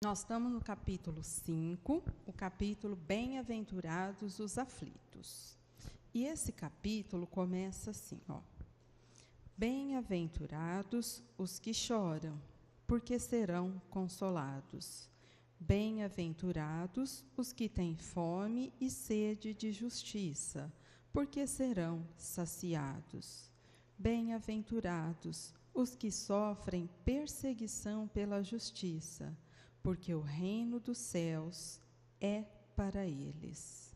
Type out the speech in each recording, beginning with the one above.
Nós estamos no capítulo 5, o capítulo Bem-aventurados os aflitos. E esse capítulo começa assim, ó. Bem-aventurados os que choram, porque serão consolados. Bem-aventurados os que têm fome e sede de justiça, porque serão saciados. Bem-aventurados os que sofrem perseguição pela justiça, porque o reino dos céus é para eles.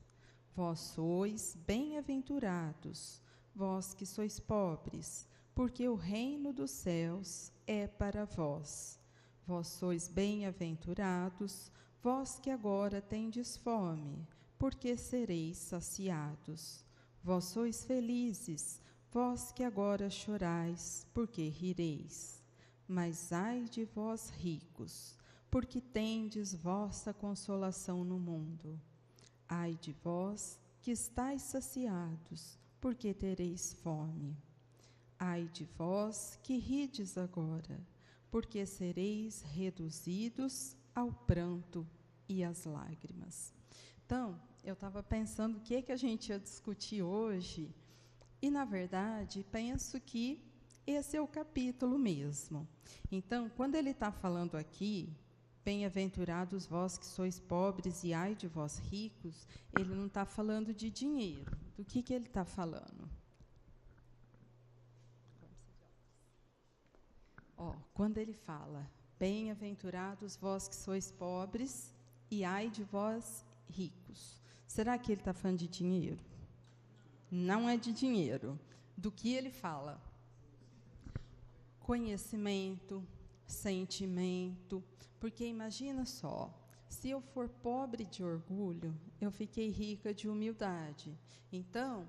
Vós sois bem-aventurados, vós que sois pobres, porque o reino dos céus é para vós. Vós sois bem-aventurados, vós que agora tendes fome, porque sereis saciados. Vós sois felizes, vós que agora chorais, porque rireis. Mas ai de vós ricos, porque tendes vossa consolação no mundo. Ai de vós que estáis saciados, porque tereis fome. Ai de vós que rides agora, porque sereis reduzidos ao pranto e às lágrimas. Então, eu estava pensando o que a gente ia discutir hoje, e, na verdade, penso que esse é o capítulo mesmo. Então, quando ele está falando aqui, bem-aventurados vós que sois pobres e ai de vós ricos, ele não está falando de dinheiro. Do que ele está falando? Quando ele fala, bem-aventurados vós que sois pobres e ai de vós ricos, será que ele está falando de dinheiro? Não é de dinheiro. Do que ele fala? Conhecimento, sentimento, porque imagina só, se eu for pobre de orgulho, eu fiquei rica de humildade. Então,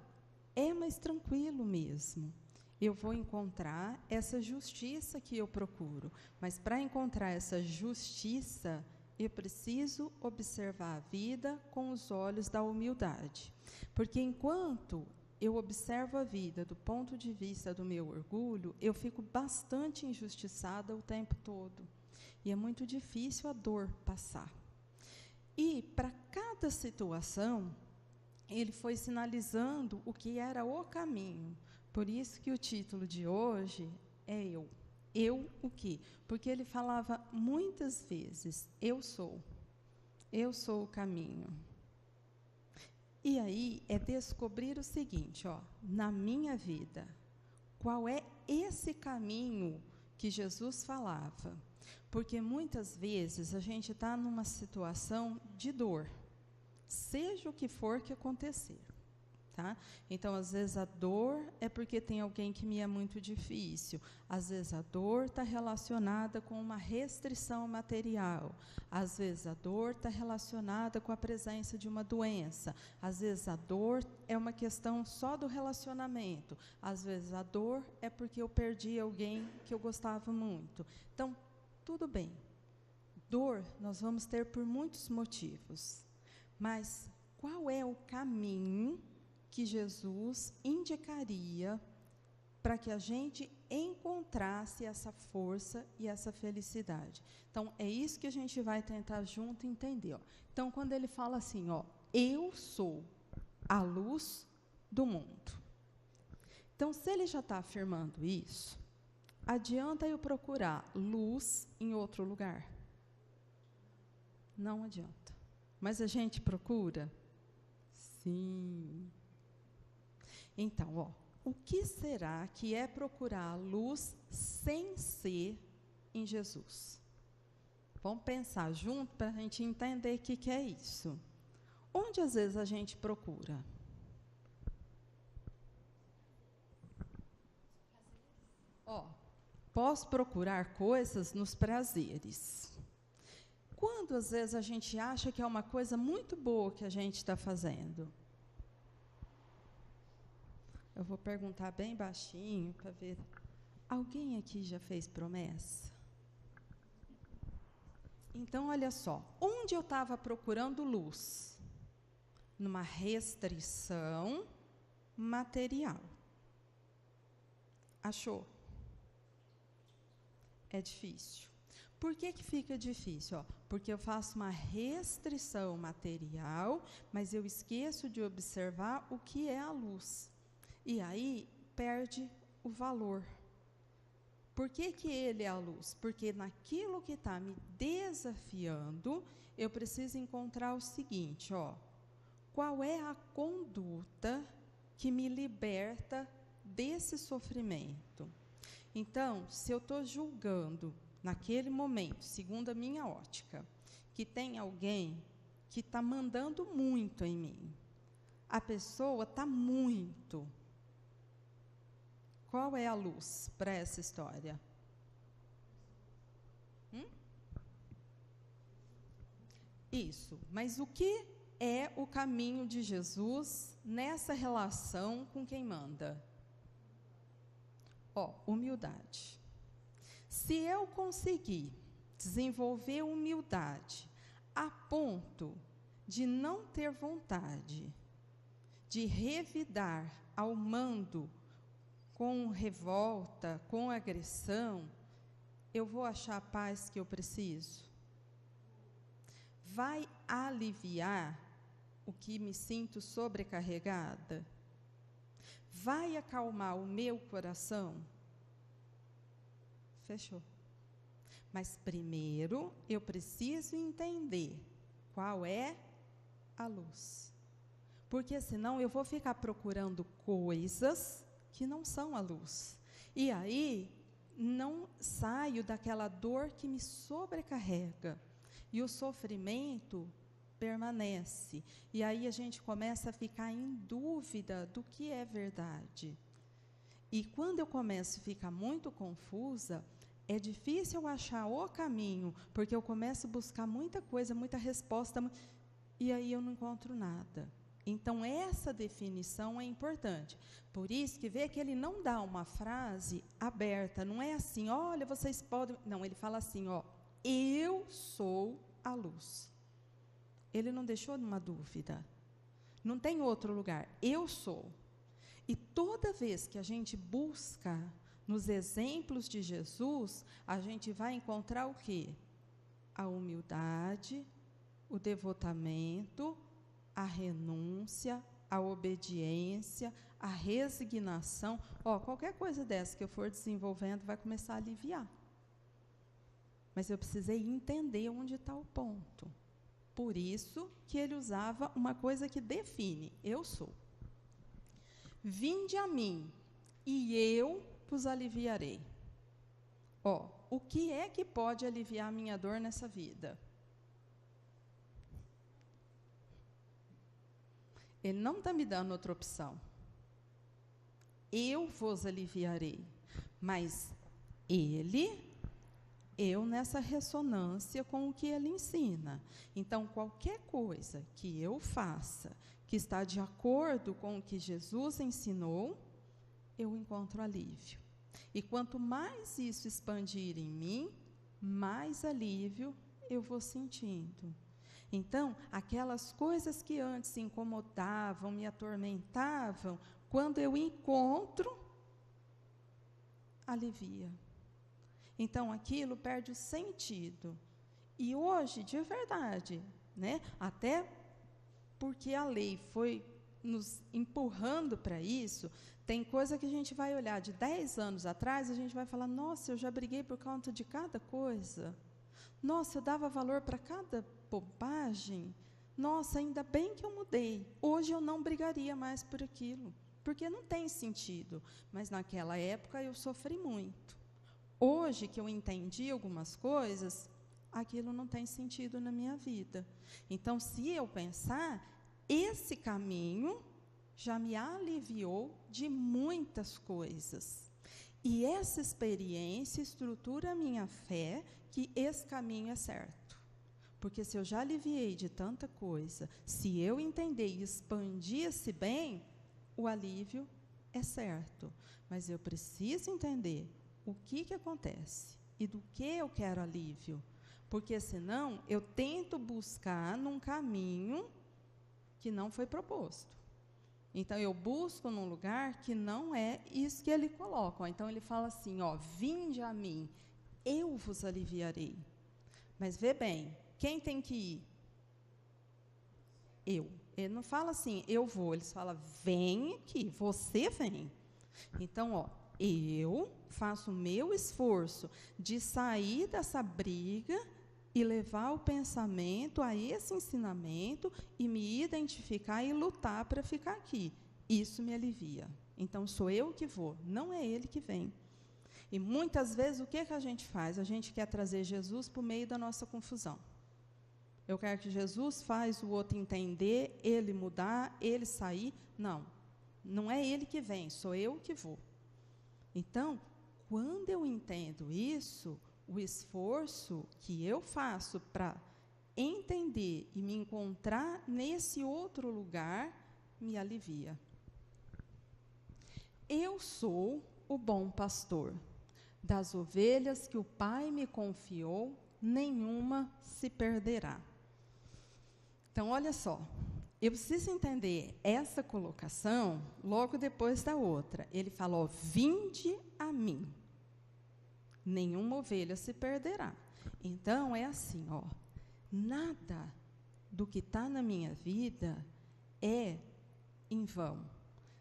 é mais tranquilo mesmo. Eu vou encontrar essa justiça que eu procuro, mas para encontrar essa justiça, eu preciso observar a vida com os olhos da humildade. Porque enquanto eu observo a vida do ponto de vista do meu orgulho, eu fico bastante injustiçada o tempo todo. E é muito difícil a dor passar. E, para cada situação, ele foi sinalizando o que era o caminho. Por isso que o título de hoje é Eu. Eu o quê? Porque ele falava muitas vezes, eu sou o caminho. E aí é descobrir o seguinte, na minha vida, qual é esse caminho que Jesus falava? Porque muitas vezes a gente está numa situação de dor, seja o que for que acontecer. Tá? Então, às vezes, a dor é porque tem alguém que me é muito difícil. Às vezes, a dor está relacionada com uma restrição material. Às vezes, a dor está relacionada com a presença de uma doença. Às vezes, a dor é uma questão só do relacionamento. Às vezes, a dor é porque eu perdi alguém que eu gostava muito. Então, tudo bem. Dor nós vamos ter por muitos motivos. Mas qual é o caminho que Jesus indicaria para que a gente encontrasse essa força e essa felicidade? Então, é isso que a gente vai tentar junto entender. Então, quando ele fala assim, eu sou a luz do mundo. Então, se ele já está afirmando isso, adianta eu procurar luz em outro lugar? Não adianta. Mas a gente procura? Sim. Então, o que será que é procurar a luz sem ser em Jesus? Vamos pensar junto para a gente entender o que é isso. Onde, às vezes, a gente procura? Posso procurar coisas nos prazeres. Quando, às vezes, a gente acha que é uma coisa muito boa que a gente está fazendo? Eu vou perguntar bem baixinho para ver. Alguém aqui já fez promessa? Então, olha só. Onde eu estava procurando luz? Numa restrição material. Achou? É difícil. Por que fica difícil? Porque eu faço uma restrição material, mas eu esqueço de observar o que é a luz. E aí perde o valor. Por que ele é a luz? Porque naquilo que está me desafiando, eu preciso encontrar o seguinte, qual é a conduta que me liberta desse sofrimento? Então, se eu estou julgando, naquele momento, segundo a minha ótica, que tem alguém que está mandando muito em mim, a pessoa está muito. Qual é a luz para essa história? Isso, mas o que é o caminho de Jesus nessa relação com quem manda? Humildade. Se eu conseguir desenvolver humildade a ponto de não ter vontade de revidar ao mando com revolta, com agressão, eu vou achar a paz que eu preciso? Vai aliviar o que me sinto sobrecarregada? Vai acalmar o meu coração? Fechou. Mas primeiro eu preciso entender qual é a luz. Porque senão eu vou ficar procurando coisas que não são a luz. E aí não saio daquela dor que me sobrecarrega. E o sofrimento permanece. E aí a gente começa a ficar em dúvida do que é verdade. E quando eu começo a ficar muito confusa, é difícil eu achar o caminho, porque eu começo a buscar muita coisa, muita resposta, e aí eu não encontro nada. Então, essa definição é importante. Por isso que vê que ele não dá uma frase aberta, não é assim, olha, vocês podem... Não, ele fala assim, eu sou a luz. Ele não deixou numa dúvida. Não tem outro lugar, eu sou. E toda vez que a gente busca nos exemplos de Jesus, a gente vai encontrar o quê? A humildade, o devotamento, a renúncia, a obediência, a resignação. Qualquer coisa dessa que eu for desenvolvendo vai começar a aliviar. Mas eu precisei entender onde está o ponto. Por isso que ele usava uma coisa que define, eu sou. Vinde a mim, e eu vos aliviarei. O que é que pode aliviar a minha dor nessa vida? Ele não está me dando outra opção. Eu vos aliviarei. Mas eu nessa ressonância com o que ele ensina. Então, qualquer coisa que eu faça que está de acordo com o que Jesus ensinou, eu encontro alívio. E quanto mais isso expandir em mim, mais alívio eu vou sentindo. Então, aquelas coisas que antes incomodavam, me atormentavam, quando eu encontro, alivia. Então, aquilo perde o sentido. E hoje, de verdade, até porque a lei foi nos empurrando para isso, tem coisa que a gente vai olhar de 10 anos atrás, a gente vai falar, nossa, eu já briguei por conta de cada coisa. Nossa, eu dava valor para cada bobagem. Nossa, ainda bem que eu mudei. Hoje eu não brigaria mais por aquilo, porque não tem sentido. Mas naquela época eu sofri muito. Hoje que eu entendi algumas coisas, aquilo não tem sentido na minha vida. Então, se eu pensar, esse caminho já me aliviou de muitas coisas. E essa experiência estrutura a minha fé que esse caminho é certo. Porque se eu já aliviei de tanta coisa, se eu entender e expandir esse bem, o alívio é certo. Mas eu preciso entender o que acontece e do que eu quero alívio. Porque senão eu tento buscar num caminho que não foi proposto. Então, eu busco num lugar que não é isso que ele coloca. Então, ele fala assim, vinde a mim, eu vos aliviarei. Mas vê bem, quem tem que ir? Eu. Ele não fala assim, eu vou, ele fala, vem aqui, você vem. Então, ó, eu faço o meu esforço de sair dessa briga e levar o pensamento a esse ensinamento e me identificar e lutar para ficar aqui. Isso me alivia. Então, sou eu que vou, não é ele que vem. E muitas vezes, o que a gente faz? A gente quer trazer Jesus para o meio da nossa confusão. Eu quero que Jesus faz o outro entender, ele mudar, ele sair. Não, não é ele que vem, sou eu que vou. Então, quando eu entendo isso, o esforço que eu faço para entender e me encontrar nesse outro lugar, me alivia. Eu sou o bom pastor. Das ovelhas que o Pai me confiou, nenhuma se perderá. Então, olha só, eu preciso entender essa colocação logo depois da outra. Ele falou, vinde a mim, nenhuma ovelha se perderá. Então, é assim, ó, nada do que está na minha vida é em vão.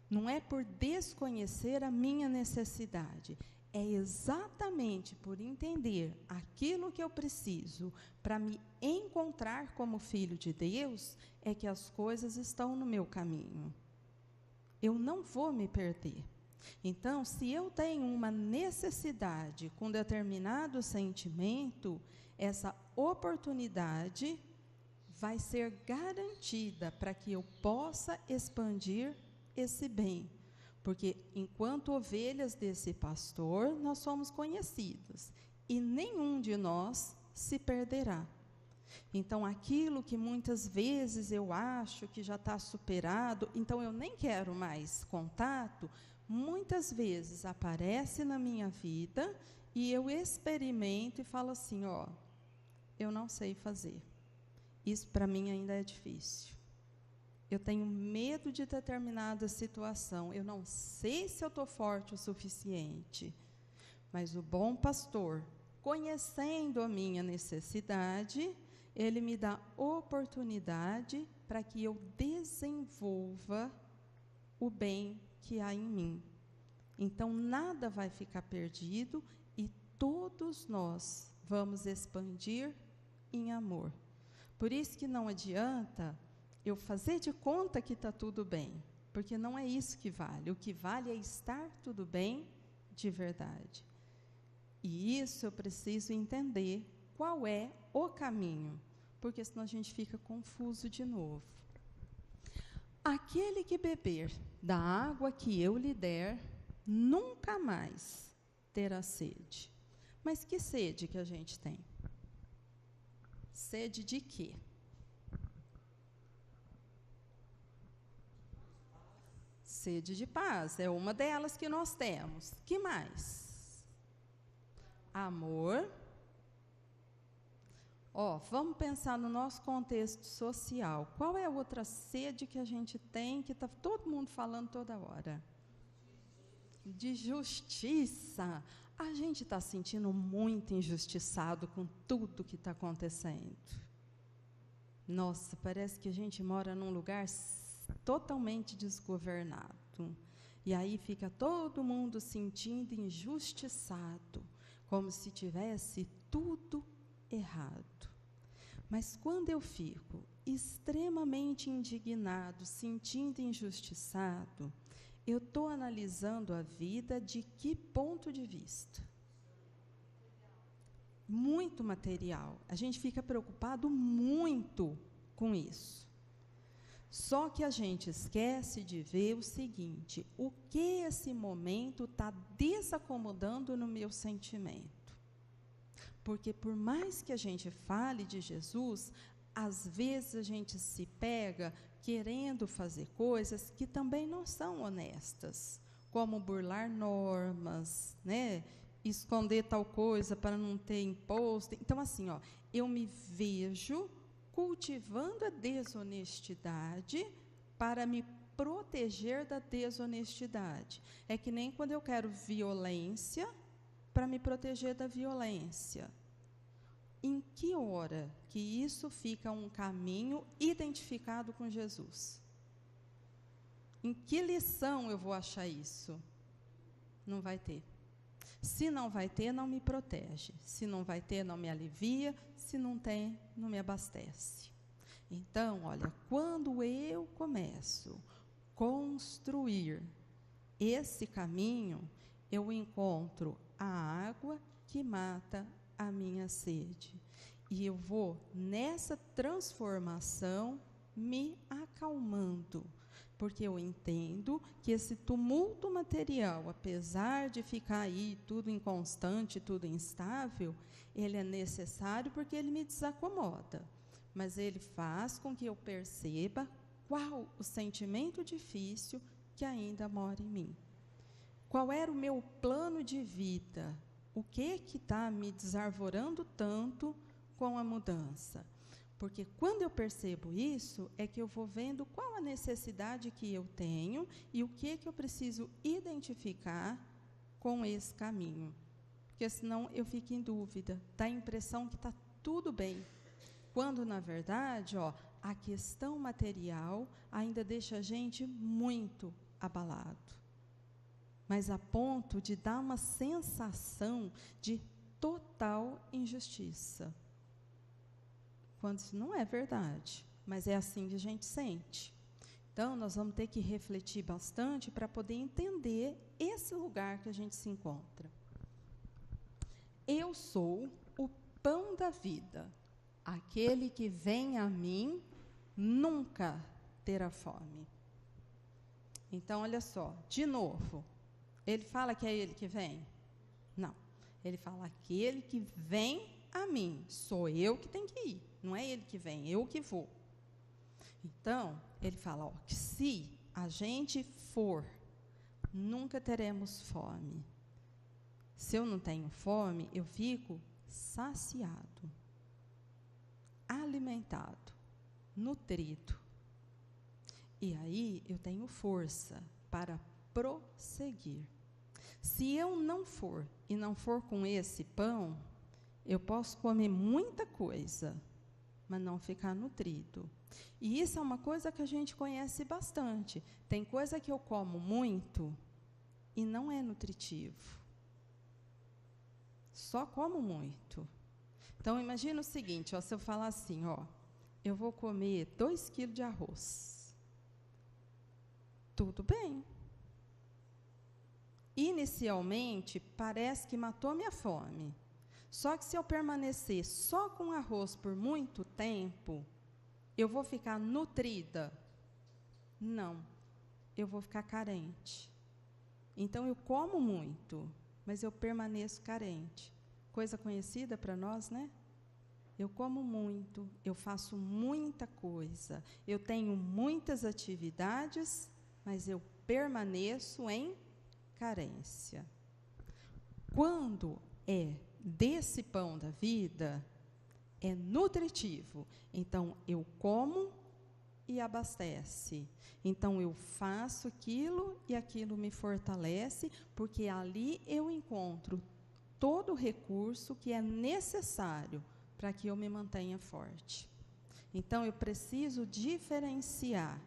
Não é por desconhecer a minha necessidade, é exatamente por entender aquilo que eu preciso para me encontrar como filho de Deus, é que as coisas estão no meu caminho. Eu não vou me perder. Então, se eu tenho uma necessidade com determinado sentimento, essa oportunidade vai ser garantida para que eu possa expandir esse bem. Porque, enquanto ovelhas desse pastor, nós somos conhecidos, e nenhum de nós se perderá. Então, aquilo que muitas vezes eu acho que já está superado, então eu nem quero mais contato, muitas vezes aparece na minha vida, e eu experimento e falo assim, ó, eu não sei fazer. Isso para mim ainda é difícil. Eu tenho medo de determinada situação, eu não sei se eu estou forte o suficiente, mas o bom pastor, conhecendo a minha necessidade, ele me dá oportunidade para que eu desenvolva o bem que há em mim. Então, nada vai ficar perdido e todos nós vamos expandir em amor. Por isso que não adianta eu fazer de conta que está tudo bem, porque não é isso que vale. O que vale é estar tudo bem de verdade. E isso eu preciso entender qual é o caminho, porque senão a gente fica confuso de novo. Aquele que beber da água que eu lhe der, nunca mais terá sede. Mas que sede que a gente tem? Sede de quê? Sede de paz, é uma delas que nós temos. Que mais? Amor. Ó, vamos pensar no nosso contexto social. Qual é a outra sede que a gente tem, que está todo mundo falando toda hora? De justiça. A gente está sentindo muito injustiçado com tudo que está acontecendo. Nossa, parece que a gente mora num lugar totalmente desgovernado. E aí fica todo mundo sentindo injustiçado, como se tivesse tudo errado. Mas quando eu fico extremamente indignado, sentindo injustiçado, eu estou analisando a vida de que ponto de vista? Muito material. A gente fica preocupado muito com isso. Só que a gente esquece de ver o seguinte, o que esse momento está desacomodando no meu sentimento. Porque por mais que a gente fale de Jesus, às vezes a gente se pega querendo fazer coisas que também não são honestas, como burlar normas, né? Esconder tal coisa para não ter imposto. Então, assim, ó, eu me vejo cultivando a desonestidade para me proteger da desonestidade. É que nem quando eu quero violência para me proteger da violência. em que hora que isso fica um caminho identificado com Jesus? Em que lição eu vou achar isso? Não vai ter. Se não vai ter, não me protege. Se não vai ter, não me alivia. Se não tem, não me abastece. Então, olha, quando eu começo a construir esse caminho, eu encontro a água que mata a minha sede. E eu vou, nessa transformação, me acalmando, porque eu entendo que esse tumulto material, apesar de ficar aí tudo inconstante, tudo instável, ele é necessário porque ele me desacomoda. Mas ele faz com que eu perceba qual o sentimento difícil que ainda mora em mim. Qual era o meu plano de vida? O que está me desarvorando tanto com a mudança? Porque quando eu percebo isso, é que eu vou vendo qual a necessidade que eu tenho e o que eu preciso identificar com esse caminho. Porque senão eu fico em dúvida, dá a impressão que está tudo bem. Quando, na verdade, a questão material ainda deixa a gente muito abalado. Mas a ponto de dar uma sensação de total injustiça. Quando isso não é verdade, mas é assim que a gente sente. Então, nós vamos ter que refletir bastante para poder entender esse lugar que a gente se encontra. Eu sou o pão da vida. Aquele que vem a mim nunca terá fome. Então, olha só, de novo, ele fala que é ele que vem? Não. Ele fala aquele que vem a mim. Sou eu que tenho que ir. Não é ele que vem, eu que vou. Então, ele fala que se a gente for, nunca teremos fome. Se eu não tenho fome, eu fico saciado, alimentado, nutrido. E aí eu tenho força para prosseguir. Se eu não for, e não for com esse pão, eu posso comer muita coisa, mas não ficar nutrido. E isso é uma coisa que a gente conhece bastante. Tem coisa que eu como muito e não é nutritivo. Só como muito. Então, imagina o seguinte, se eu falar assim, eu vou comer 2 quilos de arroz. Tudo bem. Inicialmente, parece que matou minha fome. Só que se eu permanecer só com arroz por muito tempo, eu vou ficar nutrida? Não, eu vou ficar carente. Então, eu como muito, mas eu permaneço carente. Coisa conhecida para nós, né? Eu como muito, eu faço muita coisa, eu tenho muitas atividades, mas eu permaneço em carência. Quando é desse pão da vida, é nutritivo. Então, eu como e abastece. Então, eu faço aquilo e aquilo me fortalece, porque ali eu encontro todo o recurso que é necessário para que eu me mantenha forte. Então, eu preciso diferenciar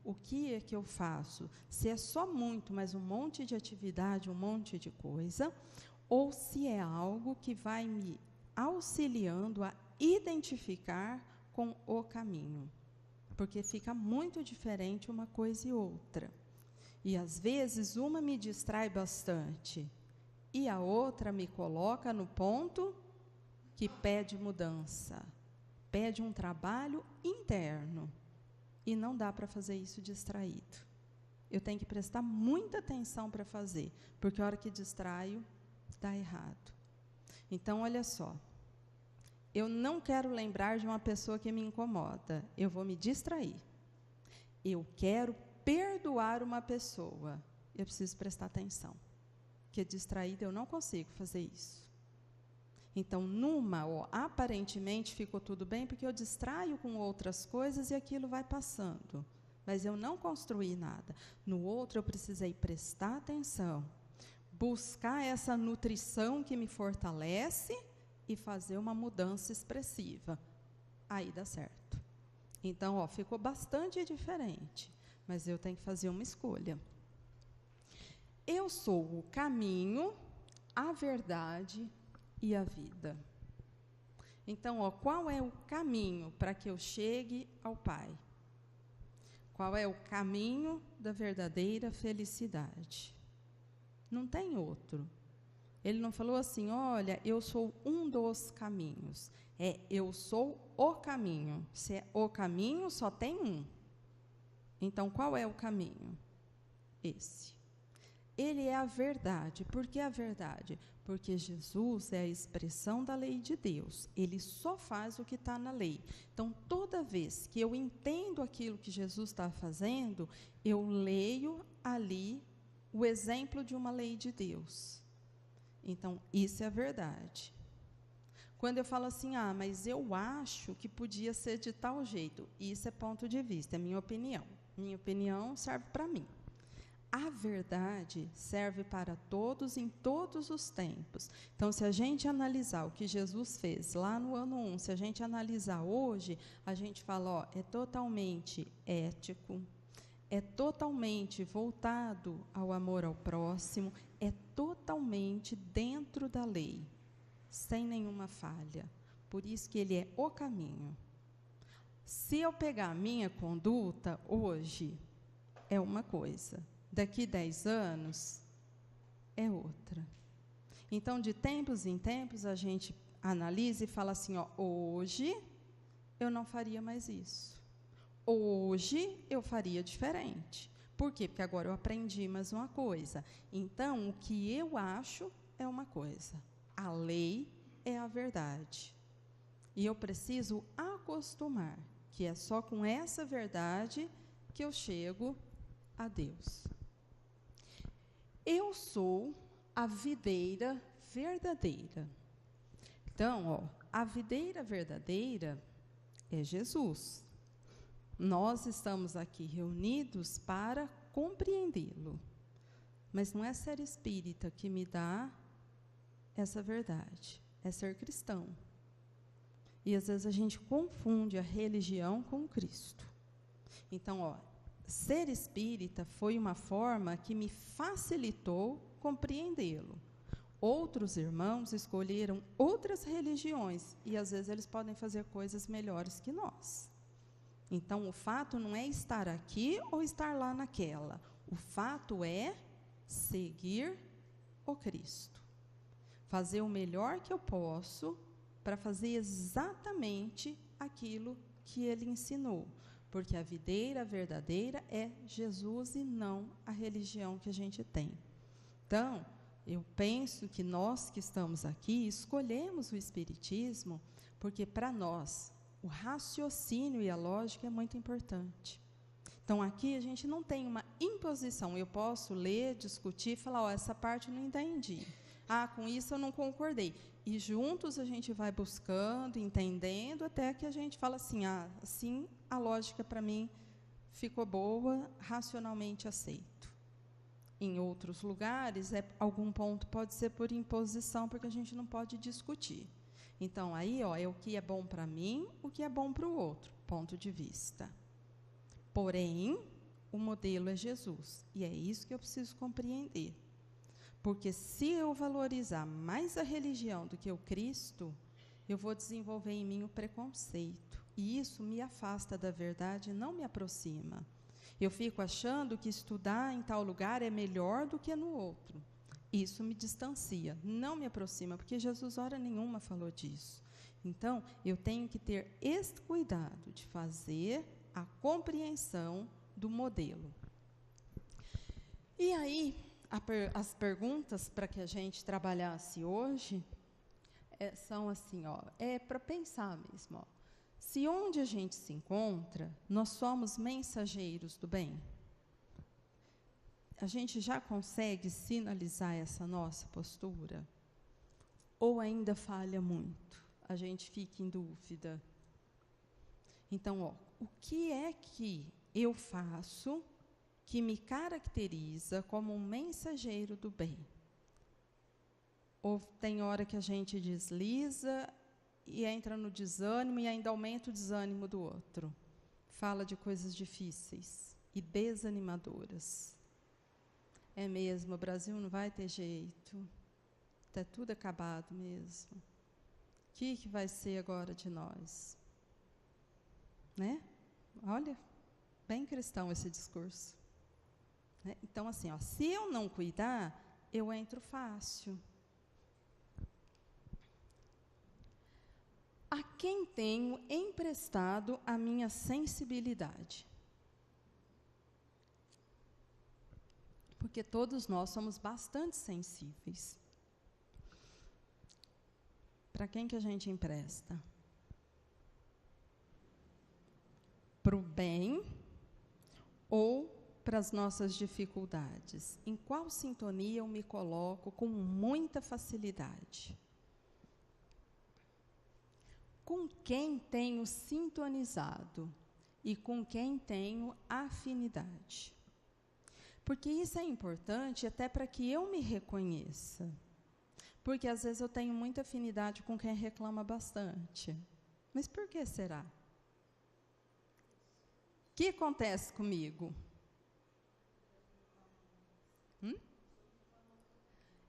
o que é que eu faço, se é só muito, mas um monte de atividade, um monte de coisa, ou se é algo que vai me auxiliando a identificar com o caminho. Porque fica muito diferente uma coisa e outra. E, às vezes, uma me distrai bastante, e a outra me coloca no ponto que pede mudança, pede um trabalho interno. E não dá para fazer isso distraído. Eu tenho que prestar muita atenção para fazer, porque a hora que distraio, dá errado. Então, olha só, eu não quero lembrar de uma pessoa que me incomoda, eu vou me distrair. Eu quero perdoar uma pessoa, eu preciso prestar atenção, porque distraída eu não consigo fazer isso. Então, aparentemente ficou tudo bem, porque eu distraio com outras coisas e aquilo vai passando. Mas eu não construí nada. No outro, eu precisei prestar atenção, buscar essa nutrição que me fortalece e fazer uma mudança expressiva. Aí dá certo. Então, ó, ficou bastante diferente, mas eu tenho que fazer uma escolha. Eu sou o caminho, a verdade e a vida. Então, ó, qual é o caminho para que eu chegue ao Pai? Qual é o caminho da verdadeira felicidade? Não tem outro. Ele não falou assim, olha, eu sou um dos caminhos. É, eu sou o caminho. Se é o caminho, só tem um. Então, qual é o caminho? Esse. Ele é a verdade. Por que a verdade? Porque Jesus é a expressão da lei de Deus. Ele só faz o que está na lei. Então, toda vez que eu entendo aquilo que Jesus está fazendo, eu leio ali o exemplo de uma lei de Deus. Então, isso é a verdade. Quando eu falo assim, mas eu acho que podia ser de tal jeito, isso é ponto de vista, é minha opinião. Minha opinião serve para mim. A verdade serve para todos em todos os tempos. Então, se a gente analisar o que Jesus fez lá no ano 1, se a gente analisar hoje, a gente fala, é totalmente ético, é totalmente voltado ao amor ao próximo, é totalmente dentro da lei, sem nenhuma falha. Por isso que ele é o caminho. Se eu pegar a minha conduta hoje, é uma coisa. Daqui 10 anos, é outra. Então, de tempos em tempos, a gente analisa e fala assim, hoje eu não faria mais isso. Hoje eu faria diferente. Por quê? Porque agora eu aprendi mais uma coisa. Então, o que eu acho é uma coisa. A lei é a verdade. E eu preciso acostumar, que é só com essa verdade que eu chego a Deus. Eu sou a videira verdadeira. Então, a videira verdadeira é Jesus. Nós estamos aqui reunidos para compreendê-lo. Mas não é ser espírita que me dá essa verdade, é ser cristão. E às vezes a gente confunde a religião com Cristo. Então, ser espírita foi uma forma que me facilitou compreendê-lo. Outros irmãos escolheram outras religiões e às vezes eles podem fazer coisas melhores que nós. Então, o fato não é estar aqui ou estar lá naquela. O fato é seguir o Cristo. Fazer o melhor que eu posso para fazer exatamente aquilo que ele ensinou. Porque a videira verdadeira é Jesus e não a religião que a gente tem. Então, eu penso que nós que estamos aqui escolhemos o Espiritismo porque, para nós, o raciocínio e a lógica é muito importante. Então, aqui a gente não tem uma imposição. Eu posso ler, discutir e falar, essa parte eu não entendi. Com isso eu não concordei. E juntos a gente vai buscando, entendendo, até que a gente fala assim, assim a lógica para mim ficou boa, racionalmente aceito. Em outros lugares, algum ponto pode ser por imposição, porque a gente não pode discutir. Então, aí, é o que é bom para mim, o que é bom para o outro, ponto de vista. Porém, o modelo é Jesus, e é isso que eu preciso compreender. Porque se eu valorizar mais a religião do que o Cristo, eu vou desenvolver em mim o preconceito. E isso me afasta da verdade, não me aproxima. Eu fico achando que estudar em tal lugar é melhor do que no outro. Isso me distancia, não me aproxima, porque Jesus, hora nenhuma, falou disso. Então, eu tenho que ter esse cuidado de fazer a compreensão do modelo. E aí, as perguntas para que a gente trabalhasse hoje são assim, é para pensar mesmo. Se onde a gente se encontra, nós somos mensageiros do bem. A gente já consegue sinalizar essa nossa postura? Ou ainda falha muito? A gente fica em dúvida. Então, o que é que eu faço que me caracteriza como um mensageiro do bem? Ou tem hora que a gente desliza e entra no desânimo e ainda aumenta o desânimo do outro. Fala de coisas difíceis e desanimadoras. É mesmo, o Brasil não vai ter jeito. Está tudo acabado mesmo. O que vai ser agora de nós? Né? Olha, bem cristão esse discurso. Né? Então, assim, ó, se eu não cuidar, eu entro fácil. A quem tenho emprestado a minha sensibilidade? Porque todos nós somos bastante sensíveis. Para quem que a gente empresta? Para o bem ou para as nossas dificuldades? Em qual sintonia eu me coloco com muita facilidade? Com quem tenho sintonizado e com quem tenho afinidade? Porque isso é importante até para que eu me reconheça. Porque às vezes eu tenho muita afinidade com quem reclama bastante. Mas por que será? O que acontece comigo?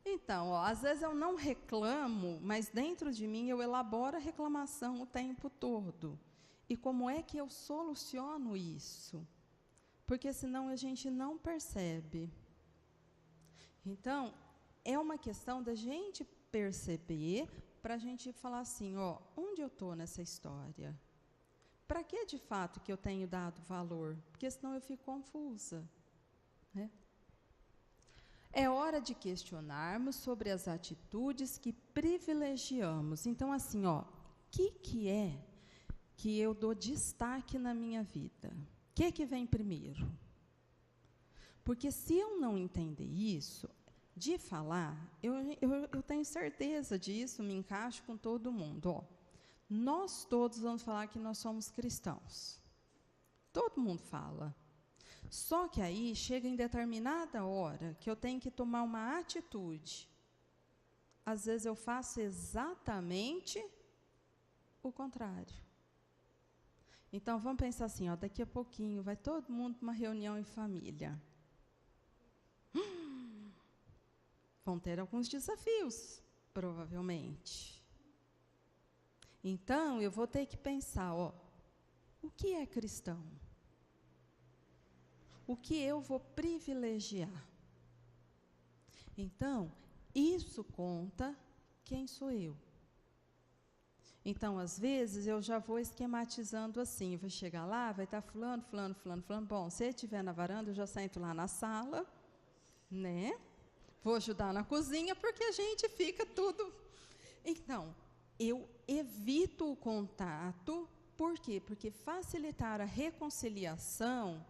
Então, ó, às vezes eu não reclamo, mas dentro de mim eu elaboro a reclamação o tempo todo. E como é que eu soluciono isso? Porque senão a gente não percebe. Então, é uma questão da gente perceber, para a gente falar assim, ó, onde eu estou nessa história? Para que de fato que eu tenho dado valor? Porque senão eu fico confusa, né? É hora de questionarmos sobre as atitudes que privilegiamos. Então, assim, ó, o que é que eu dou destaque na minha vida? O que vem primeiro? Porque se eu não entender isso, de falar, eu tenho certeza disso, me encaixo com todo mundo. Ó, nós todos vamos falar que nós somos cristãos. Todo mundo fala. Só que aí chega em determinada hora que eu tenho que tomar uma atitude. Às vezes eu faço exatamente o contrário. Então vamos pensar assim, ó, daqui a pouquinho vai todo mundo para uma reunião em família. Vão ter alguns desafios, provavelmente. Então eu vou ter que pensar, ó, o que é cristão? O que eu vou privilegiar? Então, isso conta quem sou eu. Então, às vezes, eu já vou esquematizando assim, vou chegar lá, vai estar fulano. Bom, se ele estiver na varanda, eu já sento lá na sala, né? Vou ajudar na cozinha, porque a gente fica tudo... Então, eu evito o contato, por quê? Porque facilitar a reconciliação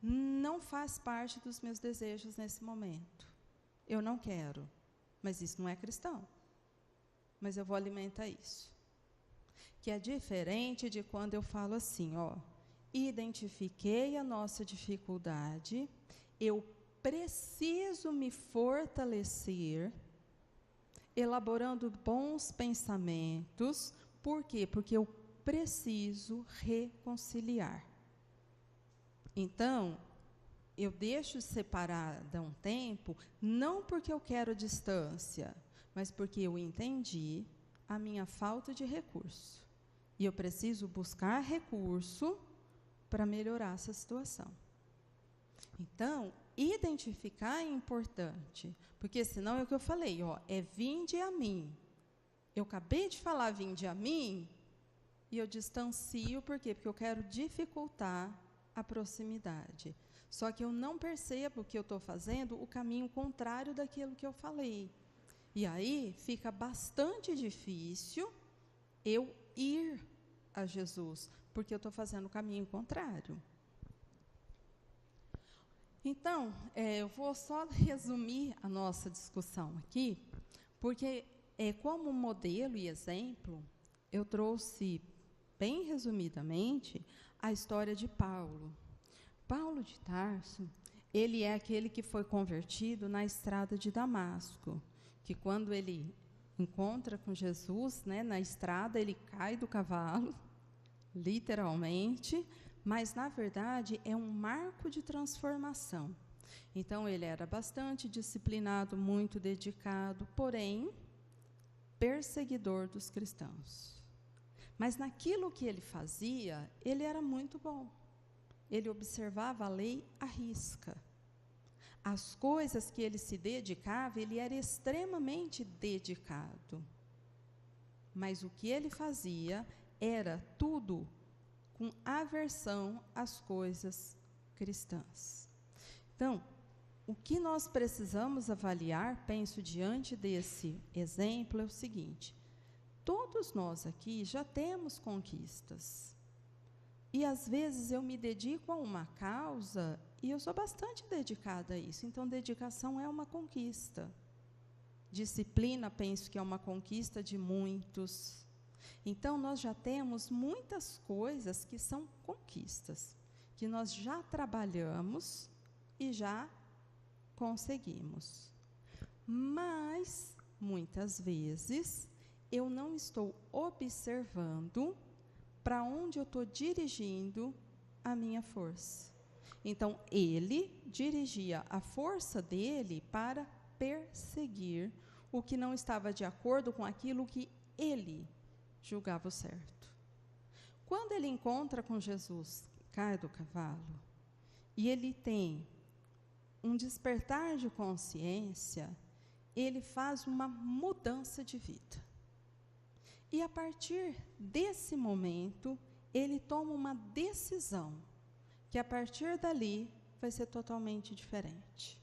não faz parte dos meus desejos nesse momento. Eu não quero, mas isso não é cristão. Mas eu vou alimentar isso. Que é diferente de quando eu falo assim, ó, identifiquei a nossa dificuldade, eu preciso me fortalecer, elaborando bons pensamentos. Por quê? Porque eu preciso reconciliar. Então, eu deixo separada um tempo, não porque eu quero distância, mas porque eu entendi a minha falta de recurso. E eu preciso buscar recurso para melhorar essa situação. Então, identificar é importante, porque senão é o que eu falei, ó, é vinde a mim. Eu acabei de falar vinde a mim, e eu distancio, por quê? Porque eu quero dificultar a proximidade. Só que eu não percebo que eu estou fazendo o caminho contrário daquilo que eu falei. E aí fica bastante difícil eu ir a Jesus, porque eu estou fazendo o caminho contrário. Então, eu vou só resumir a nossa discussão aqui, porque como modelo e exemplo, eu trouxe, bem resumidamente, a história de Paulo. Paulo de Tarso, ele é aquele que foi convertido na estrada de Damasco, que quando ele encontra com Jesus, né, na estrada, ele cai do cavalo, literalmente, mas, na verdade, é um marco de transformação. Então, ele era bastante disciplinado, muito dedicado, porém, perseguidor dos cristãos. Mas, naquilo que ele fazia, ele era muito bom. Ele observava a lei à risca. As coisas que ele se dedicava, ele era extremamente dedicado. Mas o que ele fazia era tudo com aversão às coisas cristãs. Então, o que nós precisamos avaliar, penso, diante desse exemplo, é o seguinte: todos nós aqui já temos conquistas. E, às vezes, eu me dedico a uma causa e eu sou bastante dedicada a isso. Então, dedicação é uma conquista. Disciplina, penso que é uma conquista de muitos. Então, nós já temos muitas coisas que são conquistas, que nós já trabalhamos e já conseguimos. Mas, muitas vezes, eu não estou observando para onde eu estou dirigindo a minha força. Então, ele dirigia a força dele para perseguir o que não estava de acordo com aquilo que ele julgava o certo. Quando ele encontra com Jesus, cai do cavalo, e ele tem um despertar de consciência, ele faz uma mudança de vida. E, a partir desse momento, ele toma uma decisão, que a partir dali vai ser totalmente diferente.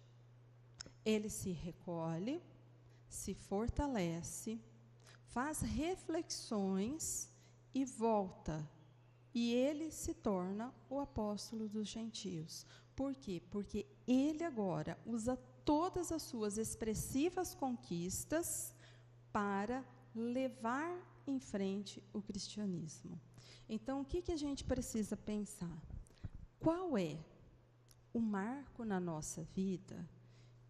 Ele se recolhe, se fortalece, faz reflexões e volta. E ele se torna o apóstolo dos gentios. Por quê? Porque ele agora usa todas as suas expressivas conquistas para levar em frente o cristianismo. Então, o que a gente precisa pensar? Qual é o marco na nossa vida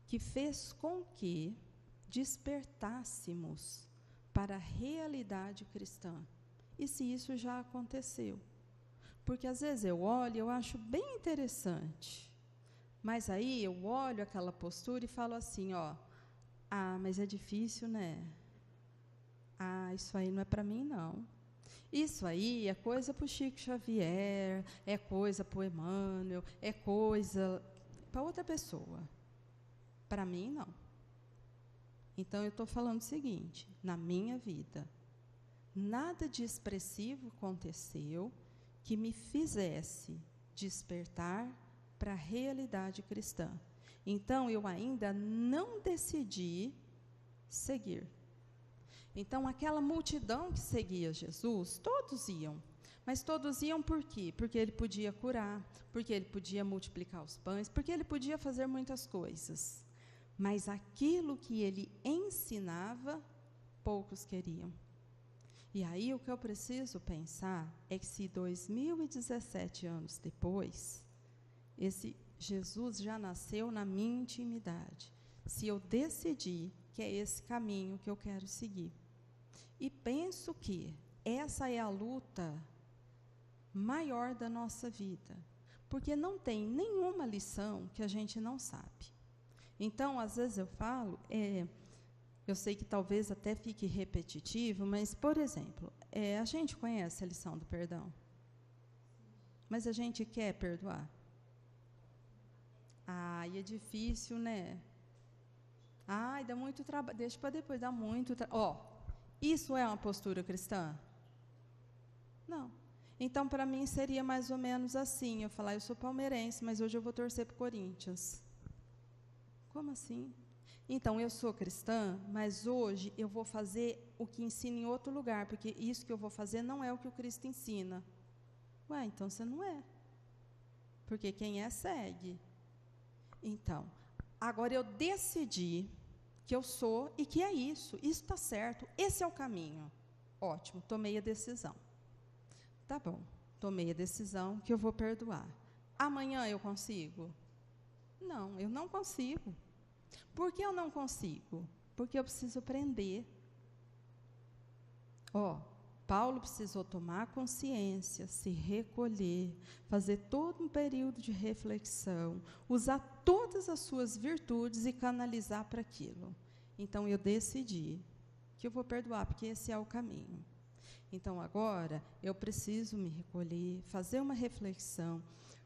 que fez com que despertássemos para a realidade cristã? E se isso já aconteceu? Porque, às vezes, eu olho e eu acho bem interessante, mas aí eu olho aquela postura e falo assim, ó, mas é difícil, né? Isso aí não é para mim, não. Isso aí é coisa para o Chico Xavier, é coisa para o Emmanuel, é coisa para outra pessoa. Para mim, não. Então, eu estou falando o seguinte: na minha vida, nada de expressivo aconteceu que me fizesse despertar para a realidade cristã. Então, eu ainda não decidi seguir. Então, aquela multidão que seguia Jesus, todos iam. Mas todos iam por quê? Porque ele podia curar, porque ele podia multiplicar os pães, porque ele podia fazer muitas coisas. Mas aquilo que ele ensinava, poucos queriam. E aí o que eu preciso pensar é que, se 2017 anos depois, esse Jesus já nasceu na minha intimidade, se eu decidir que é esse caminho que eu quero seguir. E penso que essa é a luta maior da nossa vida, porque não tem nenhuma lição que a gente não sabe. Então, às vezes eu falo, eu sei que talvez até fique repetitivo, mas, por exemplo, a gente conhece a lição do perdão, mas a gente quer perdoar? E é difícil, né? Dá muito trabalho, deixa para depois, dá muito trabalho. Isso é uma postura cristã? Não. Então, para mim, seria mais ou menos assim, eu falar, eu sou palmeirense, mas hoje eu vou torcer para o Corinthians. Como assim? Então, eu sou cristã, mas hoje eu vou fazer o que ensina em outro lugar, porque isso que eu vou fazer não é o que o Cristo ensina. Então você não é. Porque quem é, segue. Então, agora eu decidi que eu sou e que é isso está certo, esse é o caminho. Ótimo, tomei a decisão. Tá bom, tomei a decisão que eu vou perdoar. Amanhã eu consigo? Não, eu não consigo. Por que eu não consigo? Porque eu preciso aprender Paulo precisou tomar consciência, se recolher, fazer todo um período de reflexão, usar todas as suas virtudes e canalizar para aquilo. Então, eu decidi que eu vou perdoar, porque esse é o caminho. Então, agora, eu preciso me recolher, fazer uma reflexão,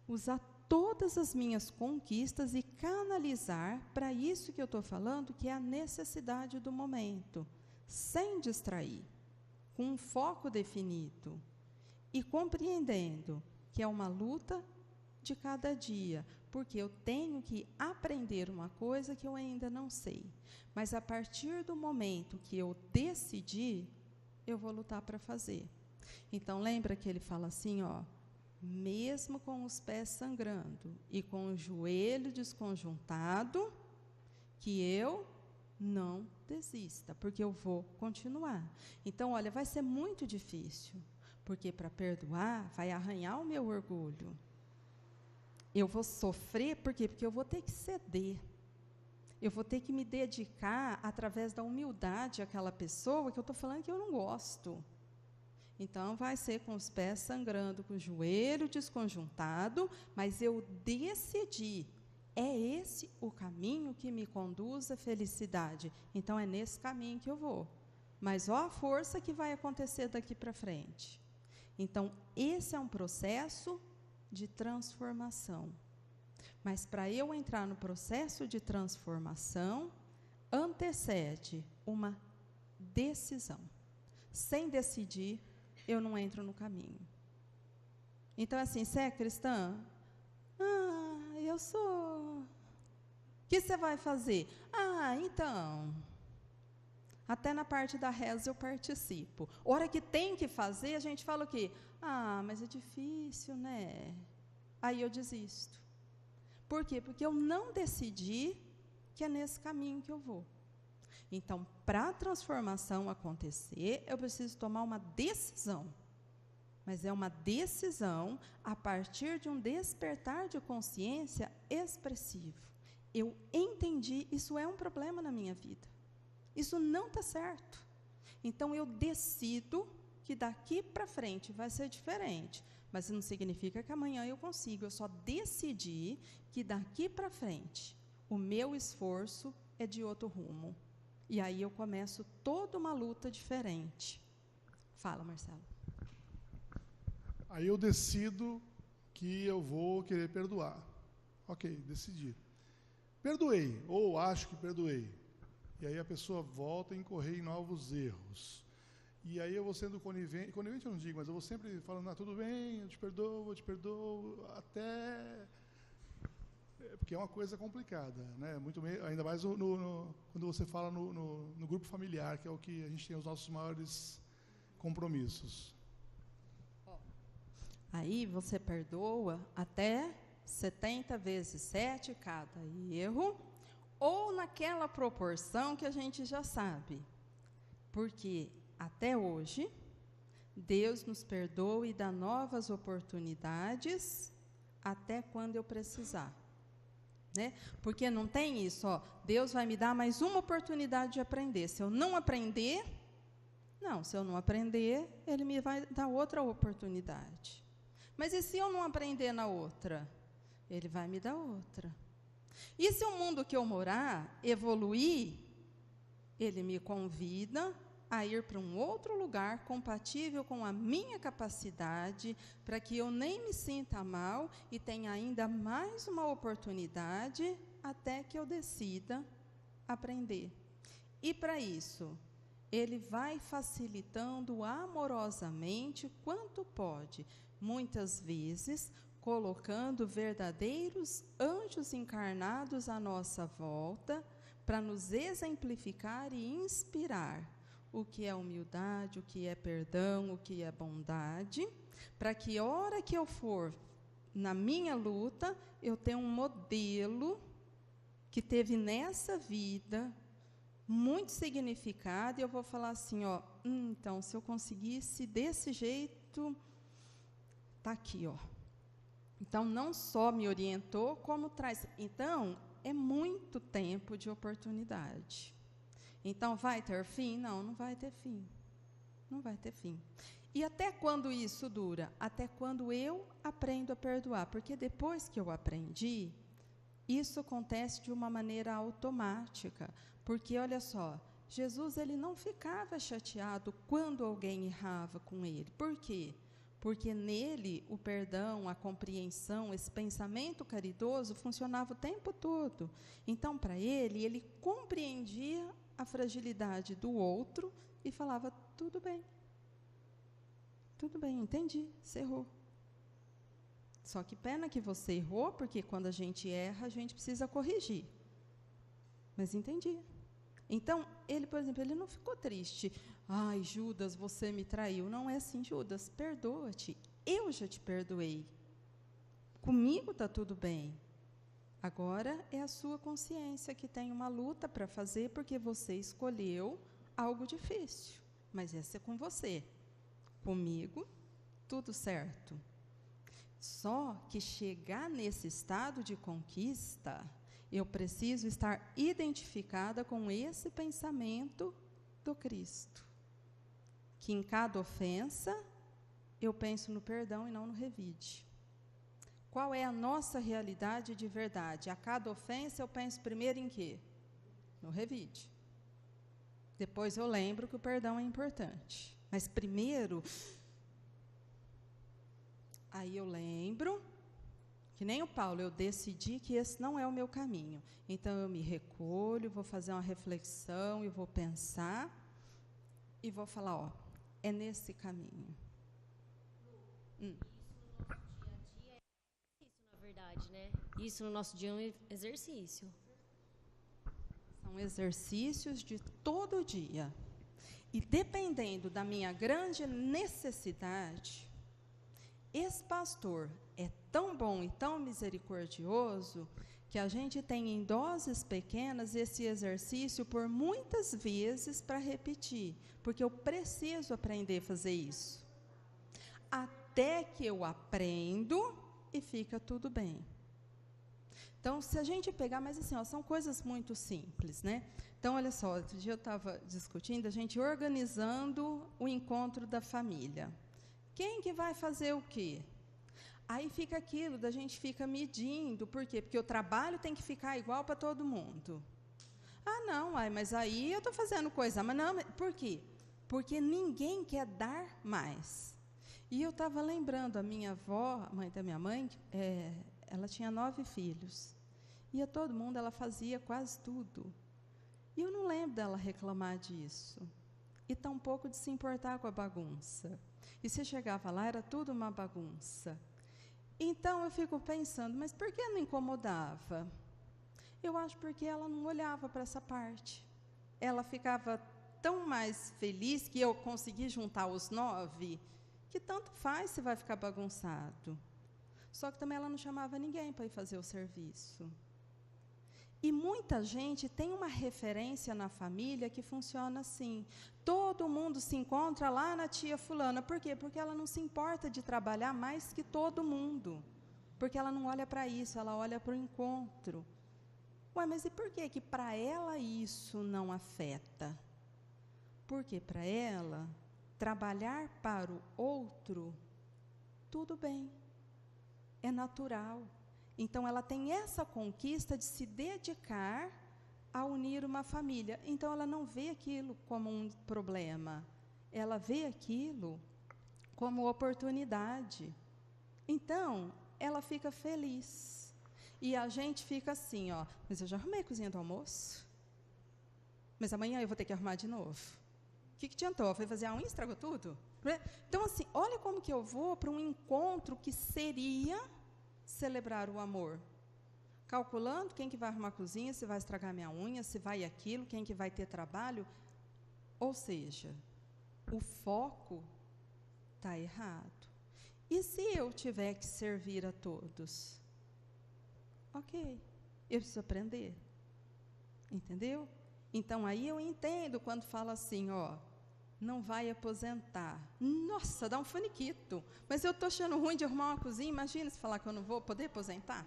usar todas as minhas conquistas e canalizar para isso que eu estou falando, que é a necessidade do momento, sem distrair, com um foco definido e compreendendo que é uma luta de cada dia, porque eu tenho que aprender uma coisa que eu ainda não sei. Mas a partir do momento que eu decidi, eu vou lutar para fazer. Então, lembra que ele fala assim, mesmo com os pés sangrando e com o joelho desconjuntado, que eu não desista, porque eu vou continuar. Então, olha, vai ser muito difícil, porque para perdoar vai arranhar o meu orgulho. Eu vou sofrer, por quê? Porque eu vou ter que ceder. Eu vou ter que me dedicar através da humildade àquela pessoa que eu estou falando que eu não gosto. Então, vai ser com os pés sangrando, com o joelho desconjuntado, mas eu decidi. É esse o caminho que me conduz à felicidade. Então, é nesse caminho que eu vou. Mas, a força que vai acontecer daqui para frente. Então, esse é um processo de transformação. Mas, para eu entrar no processo de transformação, antecede uma decisão. Sem decidir, eu não entro no caminho. Então, assim, você é cristã? Eu sou. O que você vai fazer? Então. Até na parte da reza eu participo. Hora que tem que fazer, a gente fala o quê? Mas é difícil, né? Aí eu desisto. Por quê? Porque eu não decidi que é nesse caminho que eu vou. Então, para a transformação acontecer, eu preciso tomar uma decisão. Mas é uma decisão a partir de um despertar de consciência expressivo. Eu entendi, isso é um problema na minha vida. Isso não está certo. Então, eu decido que daqui para frente vai ser diferente. Mas não significa que amanhã eu consigo. Eu só decidi que daqui para frente o meu esforço é de outro rumo. E aí eu começo toda uma luta diferente. Fala, Marcelo. Aí eu decido que eu vou querer perdoar. Ok, decidi. Perdoei, ou acho que perdoei. E aí a pessoa volta a incorrer em novos erros. E aí eu vou sendo conivente eu não digo, mas eu vou sempre falando, tudo bem, eu te perdoo, até... Porque é uma coisa complicada, né? Ainda mais quando você fala no grupo familiar, que é o que a gente tem os nossos maiores compromissos. Aí você perdoa até 70 vezes 7 cada erro, ou naquela proporção que a gente já sabe. Porque até hoje, Deus nos perdoa e dá novas oportunidades até quando eu precisar. Né? Porque não tem isso, Deus vai me dar mais uma oportunidade de aprender. Se eu não aprender, Ele me vai dar outra oportunidade. Mas e se eu não aprender na outra? Ele vai me dar outra. E se o mundo que eu morar evoluir, Ele me convida a ir para um outro lugar compatível com a minha capacidade, para que eu nem me sinta mal e tenha ainda mais uma oportunidade até que eu decida aprender. E para isso, Ele vai facilitando amorosamente quanto pode, muitas vezes colocando verdadeiros anjos encarnados à nossa volta, para nos exemplificar e inspirar o que é humildade, o que é perdão, o que é bondade, para que a hora que eu for na minha luta, eu tenha um modelo que teve nessa vida muito significado, e eu vou falar assim, então, se eu conseguisse desse jeito, está aqui, Então, não só me orientou, como traz. Então, é muito tempo de oportunidade. Então, vai ter fim? Não vai ter fim. Não vai ter fim. E até quando isso dura? Até quando eu aprendo a perdoar. Porque depois que eu aprendi, isso acontece de uma maneira automática. Porque, olha só, Jesus ele não ficava chateado quando alguém errava com ele. Por quê? Porque nele o perdão, a compreensão, esse pensamento caridoso funcionava o tempo todo. Então, para ele compreendia a fragilidade do outro e falava, tudo bem, entendi, você errou. Só que pena que você errou, porque quando a gente erra, a gente precisa corrigir. Mas entendi. Então, ele, por exemplo, ele não ficou triste. Ai, Judas, você me traiu. Não é assim, Judas, perdoa-te. Eu já te perdoei. Comigo está tudo bem. Agora é a sua consciência que tem uma luta para fazer, porque você escolheu algo difícil. Mas esse é com você. Comigo, tudo certo. Só que chegar nesse estado de conquista, eu preciso estar identificada com esse pensamento do Cristo. Que em cada ofensa, eu penso no perdão e não no revide. Qual é a nossa realidade de verdade? A cada ofensa, eu penso primeiro em quê? No revide. Depois eu lembro que o perdão é importante. Mas primeiro, aí eu lembro, que nem o Paulo, eu decidi que esse não é o meu caminho. Então, eu me recolho, vou fazer uma reflexão, e vou pensar, e vou falar, ó, é nesse caminho. Isso no nosso dia a dia é isso, na verdade, né? Isso no nosso dia é um exercício. São exercícios de todo dia. E dependendo da minha grande necessidade, esse pastor é tão bom e tão misericordioso que a gente tem em doses pequenas esse exercício por muitas vezes para repetir, porque eu preciso aprender a fazer isso. Até que eu aprendo e fica tudo bem. Então, se a gente pegar, mas assim, ó, são coisas muito simples, né? Então, olha só, outro dia eu estava discutindo, a gente organizando o encontro da família. Quem que vai fazer o quê? Aí fica aquilo, da gente fica medindo, por quê? Porque o trabalho tem que ficar igual para todo mundo. Ah, não, mas aí eu estou fazendo coisa, mas não, por quê? Porque ninguém quer dar mais. E eu estava lembrando, a minha avó, a mãe da minha mãe, ela tinha 9 filhos. Ia todo mundo, ela fazia quase tudo. E eu não lembro dela reclamar disso. E tampouco de se importar com a bagunça. E se chegava lá, era tudo uma bagunça. Então, eu fico pensando, mas por que não incomodava? Eu acho porque ela não olhava para essa parte. Ela ficava tão mais feliz que eu consegui juntar os 9, que tanto faz se vai ficar bagunçado. Só que também ela não chamava ninguém para ir fazer o serviço. E muita gente tem uma referência na família que funciona assim. Todo mundo se encontra lá na tia fulana. Por quê? Porque ela não se importa de trabalhar mais que todo mundo. Porque ela não olha para isso, ela olha para o encontro. Ué, mas e por que que para ela isso não afeta? Porque para ela, trabalhar para o outro, tudo bem. É natural. Então, ela tem essa conquista de se dedicar a unir uma família. Então, ela não vê aquilo como um problema. Ela vê aquilo como oportunidade. Então, ela fica feliz. E a gente fica assim, ó, mas eu já arrumei a cozinha do almoço. Mas amanhã eu vou ter que arrumar de novo. O que adiantou? Foi fazer a unha e estragou tudo? Então, assim, olha como que eu vou para um encontro que seria celebrar o amor. Calculando quem que vai arrumar a cozinha, se vai estragar minha unha, se vai aquilo, quem que vai ter trabalho. Ou seja, o foco está errado. E se eu tiver que servir a todos? Ok, eu preciso aprender. Entendeu? Então, aí eu entendo quando fala assim, ó, não vai aposentar. Nossa, dá um faniquito. Mas eu estou achando ruim de arrumar uma cozinha, imagina se falar que eu não vou poder aposentar.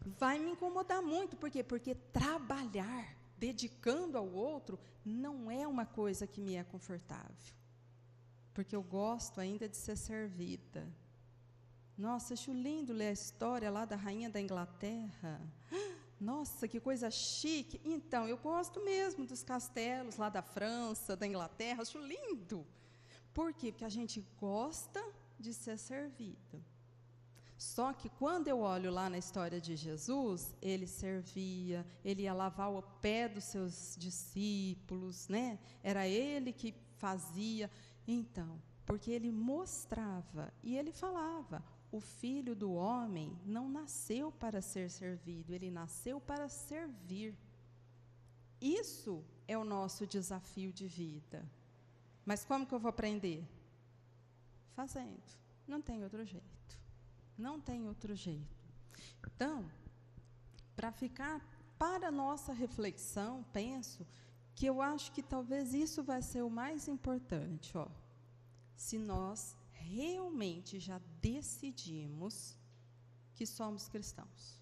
Vai me incomodar muito, por quê? Porque trabalhar dedicando ao outro, não é uma coisa que me é confortável. Porque eu gosto ainda de ser servida. Nossa, acho lindo ler a história lá da rainha da Inglaterra. Nossa, que coisa chique. Então, eu gosto mesmo dos castelos lá da França, da Inglaterra, acho lindo. Por quê? Porque a gente gosta de ser servido. Só que quando eu olho lá na história de Jesus, ele servia, ele ia lavar o pé dos seus discípulos, né? Era ele que fazia. Então, porque ele mostrava e ele falava, o Filho do Homem não nasceu para ser servido, ele nasceu para servir. Isso é o nosso desafio de vida. Mas como que eu vou aprender? Fazendo. Não tem outro jeito. Não tem outro jeito. Então, para a nossa reflexão, penso que eu acho que talvez isso vai ser o mais importante, ó. Se nós realmente já decidimos que somos cristãos.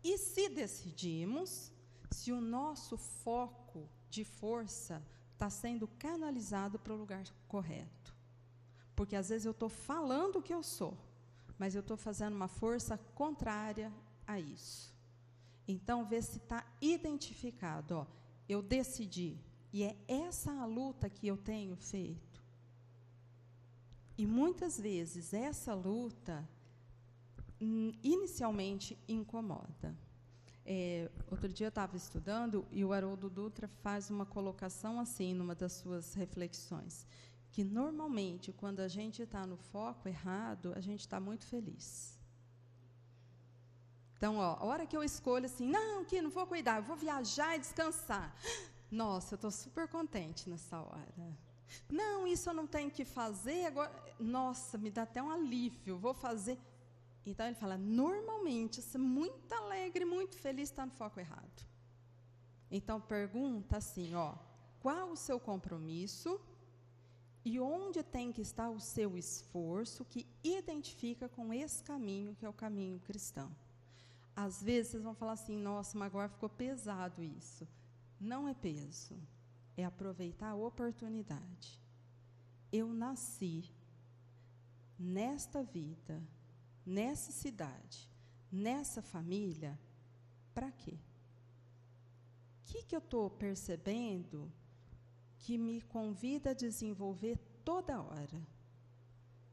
E se decidimos, se o nosso foco de força está sendo canalizado para o lugar correto. Porque às vezes eu estou falando o que eu sou, mas eu estou fazendo uma força contrária a isso. Então, vê se está identificado, ó, eu decidi, e é essa a luta que eu tenho feito. E muitas vezes essa luta inicialmente incomoda. Outro dia eu estava estudando e o Haroldo Dutra faz uma colocação assim, numa das suas reflexões, que normalmente, quando a gente está no foco errado, a gente está muito feliz. Então, ó, a hora que eu escolho assim, não, que não vou cuidar, eu vou viajar e descansar. Nossa, eu estou super contente nessa hora. Não, isso eu não tenho que fazer, agora, nossa, me dá até um alívio, vou fazer. Então, ele fala, normalmente, você é muito alegre, muito feliz, está no foco errado. Então, pergunta assim, ó, qual o seu compromisso e onde tem que estar o seu esforço que identifica com esse caminho, que é o caminho cristão. Às vezes, vocês vão falar assim, nossa, mas agora ficou pesado isso. Não é peso, é aproveitar a oportunidade. Eu nasci nesta vida, nessa cidade, nessa família, para quê? O que eu estou percebendo que me convida a desenvolver toda hora?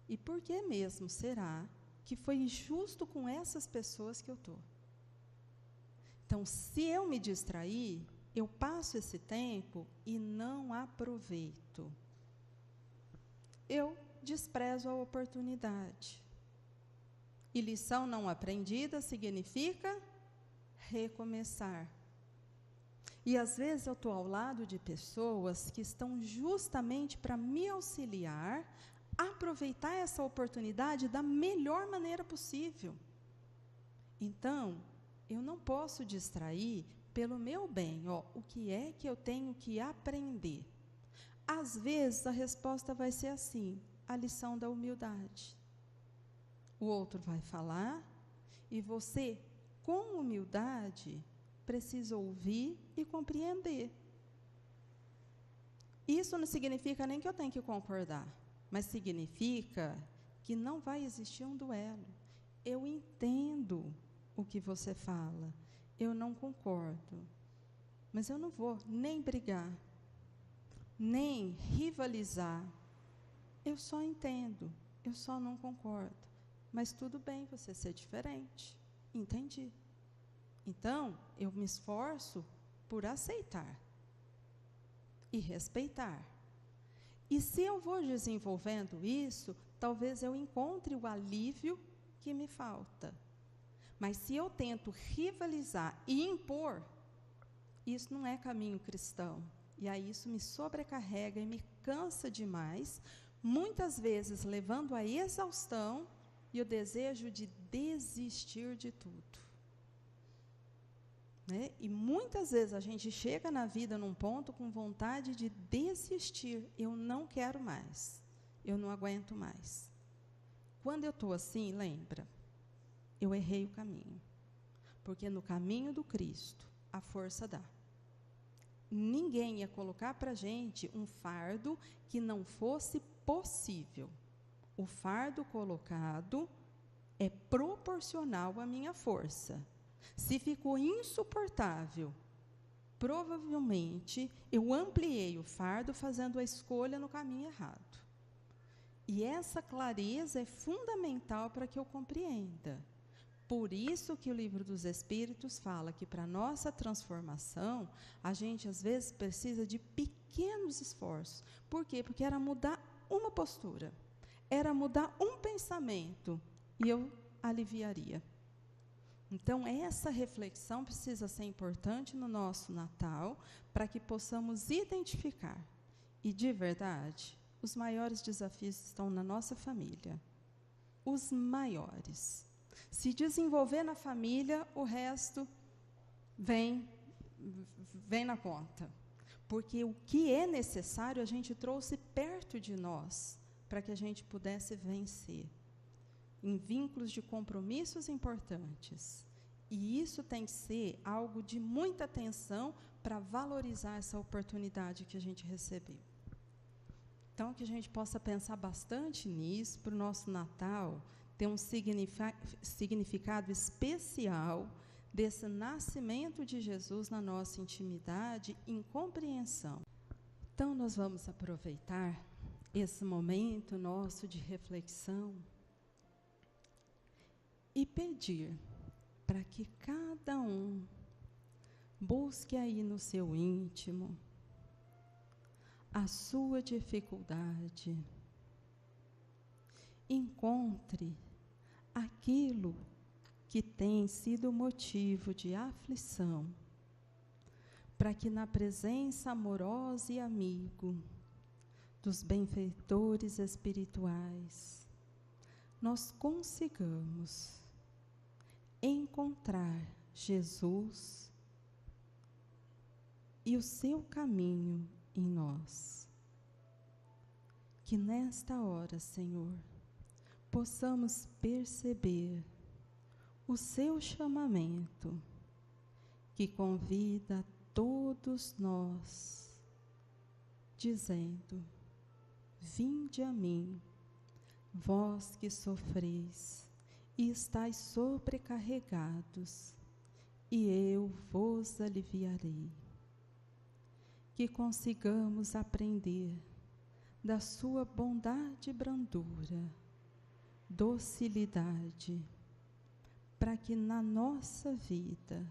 E por que mesmo será que foi injusto com essas pessoas que eu estou? Então, se eu me distrair, eu passo esse tempo e não aproveito. Eu desprezo a oportunidade. E lição não aprendida significa recomeçar. E às vezes eu estou ao lado de pessoas que estão justamente para me auxiliar a aproveitar essa oportunidade da melhor maneira possível. Então, eu não posso distrair pelo meu bem, ó, o que é que eu tenho que aprender? Às vezes a resposta vai ser assim, a lição da humildade. O outro vai falar e você, com humildade, precisa ouvir e compreender. Isso não significa nem que eu tenho que concordar, mas significa que não vai existir um duelo. Eu entendo o que você fala, eu não concordo, mas eu não vou nem brigar, nem rivalizar. Eu só entendo, eu só não concordo. Mas tudo bem você ser diferente, entendi. Então, eu me esforço por aceitar e respeitar. E se eu vou desenvolvendo isso, talvez eu encontre o alívio que me falta. Mas se eu tento rivalizar e impor, isso não é caminho cristão. E aí isso me sobrecarrega e me cansa demais, muitas vezes levando à exaustão e o desejo de desistir de tudo. Né? E muitas vezes a gente chega na vida num ponto com vontade de desistir. Eu não quero mais, eu não aguento mais. Quando eu estou assim, lembra, eu errei o caminho. Porque no caminho do Cristo, a força dá. ninguém ia colocar para a gente um fardo que não fosse possível. O fardo colocado é proporcional à minha força. Se ficou insuportável, provavelmente eu ampliei o fardo fazendo a escolha no caminho errado. E essa clareza é fundamental para que eu compreenda. Por isso que o Livro dos Espíritos fala que para nossa transformação, a gente às vezes precisa de pequenos esforços. Por quê? Porque era mudar uma postura, era mudar um pensamento, e eu aliviaria. Então, essa reflexão precisa ser importante no nosso Natal, para que possamos identificar. E, de verdade, os maiores desafios estão na nossa família. Os maiores. Se desenvolver na família, o resto vem na conta. Porque o que é necessário, a gente trouxe perto de nós, para que a gente pudesse vencer. Em vínculos de compromissos importantes. E isso tem que ser algo de muita atenção para valorizar essa oportunidade que a gente recebeu. Então, que a gente possa pensar bastante nisso, para o nosso Natal ter um significado especial desse nascimento de Jesus na nossa intimidade, em compreensão. Então, nós vamos aproveitar esse momento nosso de reflexão e pedir para que cada um busque aí no seu íntimo a sua dificuldade, encontre aquilo que tem sido motivo de aflição, para que na presença amorosa e amigo dos benfeitores espirituais, nós consigamos encontrar Jesus e o seu caminho em nós. Que nesta hora, Senhor, possamos perceber o seu chamamento, que convida a todos nós, dizendo: vinde a mim, vós que sofreis e estáis sobrecarregados, e eu vos aliviarei. Que consigamos aprender da sua bondade e brandura, docilidade, para que na nossa vida,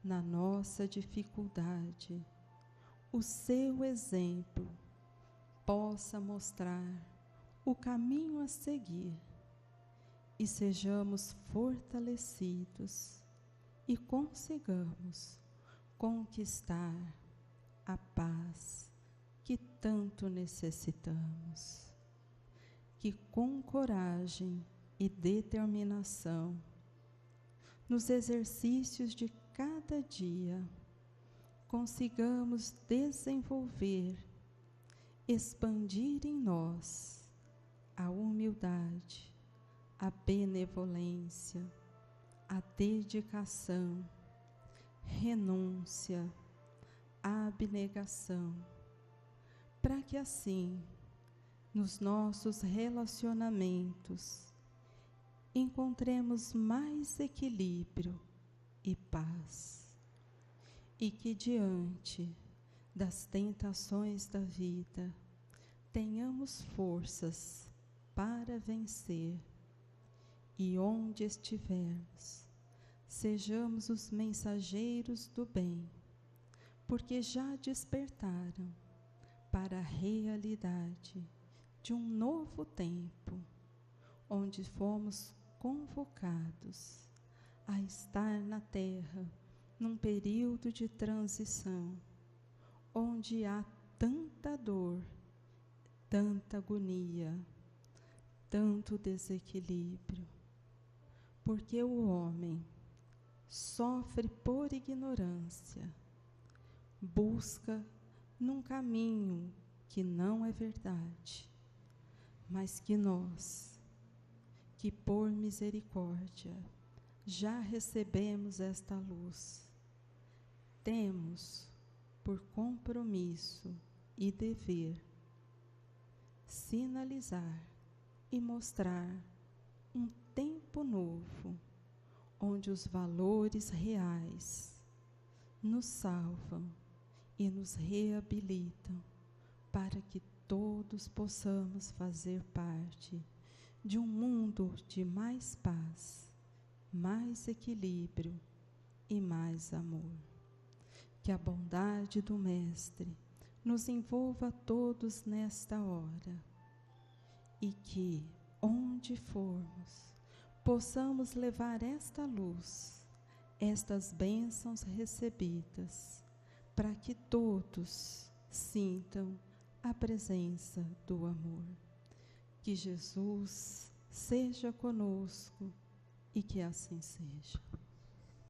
na nossa dificuldade, o seu exemplo possa mostrar o caminho a seguir, e sejamos fortalecidos e consigamos conquistar a paz que tanto necessitamos. Que com coragem e determinação, nos exercícios de cada dia, consigamos desenvolver, expandir em nós a humildade, a benevolência, a dedicação, renúncia, a abnegação, para que assim, nos nossos relacionamentos, encontremos mais equilíbrio e paz, e que diante das tentações da vida tenhamos forças para vencer, e onde estivermos, sejamos os mensageiros do bem, porque já despertaram para a realidade de um novo tempo, onde fomos convocados a estar na Terra num período de transição, onde há tanta dor, tanta agonia, tanto desequilíbrio, porque o homem sofre por ignorância, busca num caminho que não é verdade, mas que nós, que por misericórdia já recebemos esta luz, temos por compromisso e dever, sinalizar e mostrar um tempo novo, onde os valores reais nos salvam e nos reabilitam, para que todos possamos fazer parte de um mundo de mais paz, mais equilíbrio e mais amor. Que a bondade do Mestre nos envolva a todos nesta hora e que, onde formos, possamos levar esta luz, estas bênçãos recebidas, para que todos sintam a presença do amor. Que Jesus seja conosco e que assim seja.